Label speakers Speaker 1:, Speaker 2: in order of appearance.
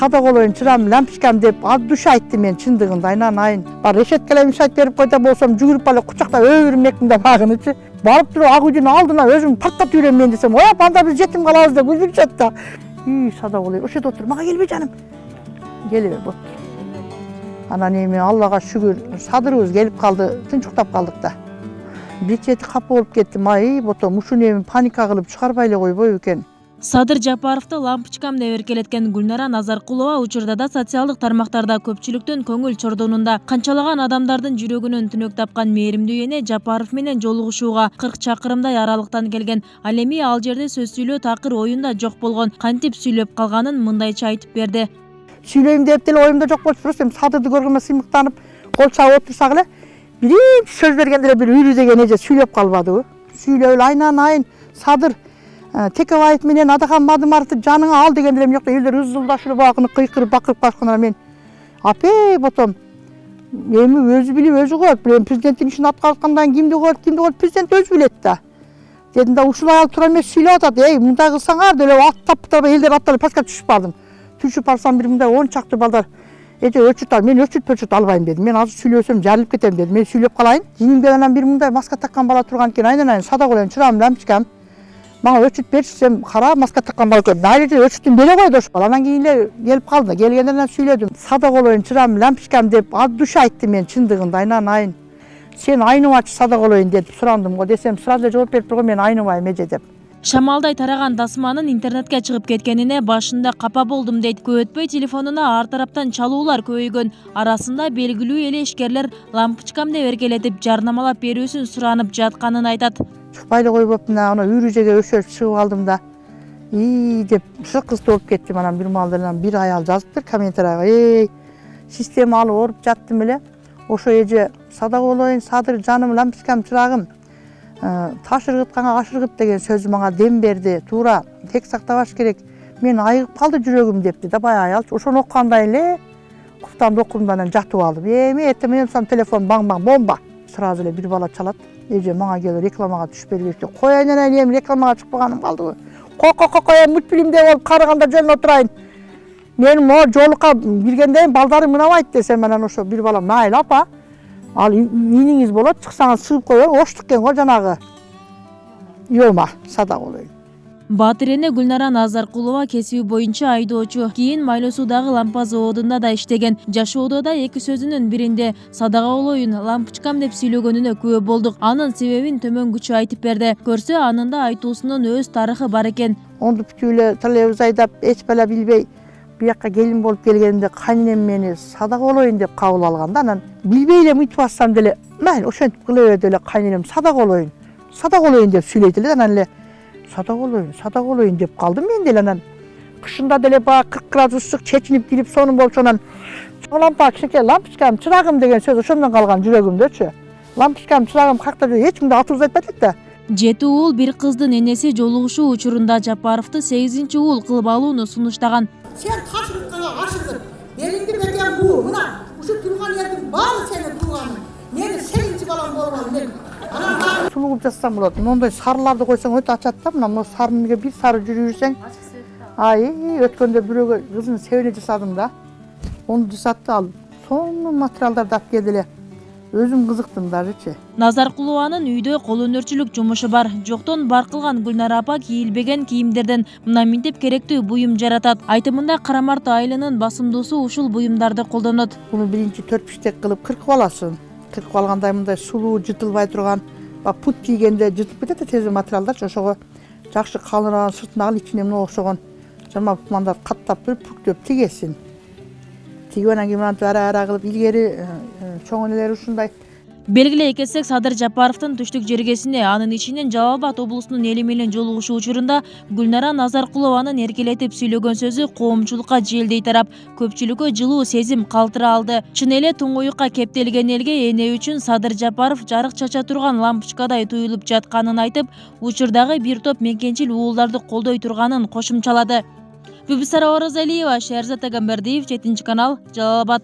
Speaker 1: садак олоюн чырам лампочкам деп аз душ айтты мен чындыгында айнанайын. Бар решеткеле мишайт берип койда болсом жүгүрүп эле кучактап өбүрмекмин деп агынычы. Барып туруп ак үйдүн алдына өзүм тарткап жүрөм мен десем, "Оя, анда биз жетим калабыз" деп күлүшөт да. Садак олоюн. Ошо отур, мага келбей жаным. Келебе бот. Анан эми Аллага шүгүр, садырыбыз келип калды, тынчуктап калдык да. Бет чети капа болуп кеттим. Ботом, ушуну эми паника кылып чыгарбай эле койбойбу экен.
Speaker 2: Садыр Жапаровду лампочкам деп эркелеткен Гүлнара Назаркулова учурда да социалдык тармактарда көпчүлүктүн көңүл чордонунда. Канчалаган адамдардын жүрөгүнөн түнөк тапкан мээримдүү эне Жапаров менен жолугушууга 40 чакырымдай аралыктан келген. Ал эми ал жерде сөз сүйлөө такыр оюнда жок болгон. Кантип сүйлөп калганын мындайча айтып берди.
Speaker 1: Сүйлөйм деп деле оюмда жок болчу, просто эми садырды көргөмө сыймыктанып, кол чабып отурсак эле биринчи сөз бергенде эле бир үйрү деген эже сүйлөп калбадыбы? Сүйлөп эле айнанайын садыр Текебаев менен Адахан Мадымаровду жаныңа ал дегенде эле жокто элдер ызылдашып багыны кыйкырып бакырып калышканда мен апей ботом эми өзү билип өзү коет. Эми президенттин ишин аткаргандан кимди коет президент өзү билет да. Дедим да ушул аял туура эмес сүйлөп атат. Мындай кылсаңар деп эле аттап элдер аттап паскап түшүп бардым. Түшүп барсам бир мындай 10 чакты балдар эже өчүт ал, мен өчүт албайм дедим. Мен азыр сүйлөсөм жарылып кетем дедим. Мен сүйлөп калайын. Жинимде анан бир мындай маска таккан бала турган экен. Айнанайын садак олоюн чырам лампочкам. Мага өчүт берчи десем, кара маска таккан бала экен. Найрыжы өчүтүн бере койду ошол бала. Анан кийин эле келип калды. Келгенден анан сүйлөдүм. Садак олоюн чырам лампочкам деп аз душ айтты мен чындыгында айнанайын. Сен айныбачы садак олоюн деп сурандым го десем, сразу жооп бериптир го, мен айныбайм эже деп.
Speaker 2: Шамалдай тараган тасманын интернетке чыгып кеткенине башында капа болдум дейт. Көп өтпөй телефонуна ар тараптан чалуулар көбөйгөн. Арасында белгилүү эле ишкерлер лампочкам деп эркелетип жарнамалап берүүсүн суранып жатканын айтат.
Speaker 1: Чыкпай эле койбоптун, ана үйрүжеге өшөп чыгып алдым да. Деп шыкыс болуп кеттим. Анан бир маалда бир аял жазыптыр комментарийга. Система алып оруп жаттым эле. Ошо эже садак олоюн садыр жаным лампочкам чырагым. Таш ыргытканга аш ыргыт деген сөзү мага дем берди. Туура, тек сактабаш керек. Мен айыгып калды жүрөгүм депти да бая аял. Ошону окугандай эле куфтамды окудум анан жатып алдым. Эртең менен сам телефон баң бомба. Сразу эле бир бала чалат. Эже мага келип рекламага түшүп бербейт. Кой айнанайын, эми рекламага чыкпаганым калдыбы? Кой мультфильмде болуп карыганда жөн отурайын. Мен могу жолукка киргенде балдарым ынабайт десем, анан ошо бир бала майыл апа. Ал ийниңиз болот, чыксаңыз сыгып коеюн, оштук экен го жанагы. Йома, садак олоюн.
Speaker 2: Батыр эне Гүлнара Назаркулова кесиби боюнча айдоочу, кийин Майлуу суудагы лампа заводунда да иштеген. Жашоодо да эки сөзүнүн биринде садак олоюн лампочкам деп сүйлөгөнүнө күбө болдук. Анын себебин төмөнгүчө айтып берди. Көрсө анында айтуусунун өз тарыхы бар экен.
Speaker 1: Онду бүтүп эле троллейбус айдап, эч бала билбей бияка келин болуп келгенде кайненем мени садак олоюн деп кабыл алганда, анан билбей эле мынтип атсам деле, mayli ошентип кыла берди эле кайненем садак олоюн деп сүйлөйт эле. Анан эле садак олоюн деп калдым мен деле. Анан кышында деле баягы 40 градус ысык чечинип кирип сонун болчу. Анан лампа кичинекей лампочкам чырагым деген сөз ошондон калган жүрөгүмдөчү. Лампочкам чырагым какта жүр, эч кимде атыбыз айтпайт элек да.
Speaker 2: 7 уул бир кыздын энеси жолугушуу учурунда Жапаровду 8 уул кылып алууну сунуштаган.
Speaker 1: Sen taşırıklara aşırdın. Elinde beken bu. Buna uşu turgan yerden bağlı senin turganın. Neni seninci balan bolmalı neni. Suluğup jatsam bolot. Monday sarılарды койсоң өтө ачат да. Мына сарынга бир сары жүрүп жүрсөң. Өткөндө бирөөгө кызын себеле жасадым да. Ону жасатты ал. Сонун материалдарды алып келди эле. Өзүм кызыктым дажычы.
Speaker 2: Назаркулованын үйдө кол өнөрчүлүк жумушу бар. Жоктон бар кылган Гүлнара апа кийилбеген кийимдерден мына минтип керектүү буюм жаратат. Айтымында Карамарт айылынын басымдуусу ушул буюмдарды колдонот.
Speaker 1: Буну биринчи 4-5тек кылып кыркып аласың. Кыркып алгандай мындай сулуу, жытылбай турган, пут кийгенде жытып кетет тез материалдар. Ошого жакшы калыраган сыртына ал ичине мына окшогон жама пумандар каттап туруп бүктөп тигесин. Тигенен кийин ара кылып илгери чоң энелери ушундай.
Speaker 2: Белгилей кетсек, Садыр Жапаровдун түштүк жергесине, анын ичинен Жалал Абад облусунун эли менен жолугушуу учурунда Гүлнара Назаркулованын эркелетип сүйлөгөн сөзү коомчулукка желдей тарап, көпчүлүккө жылуу сезим калтыра алды. Чын эле туңуюкка кептелген элге эне үчүн Садыр Жапаров жарык чача турган лампочкадай туюлуп жатканын айтып, учурдагы бир топ менкенчил уулдарды колдой турганын кошумчалады. Бүбүсара Оразалиева, Шерзат Агамбердиев, 7 канал, Жалал Абад.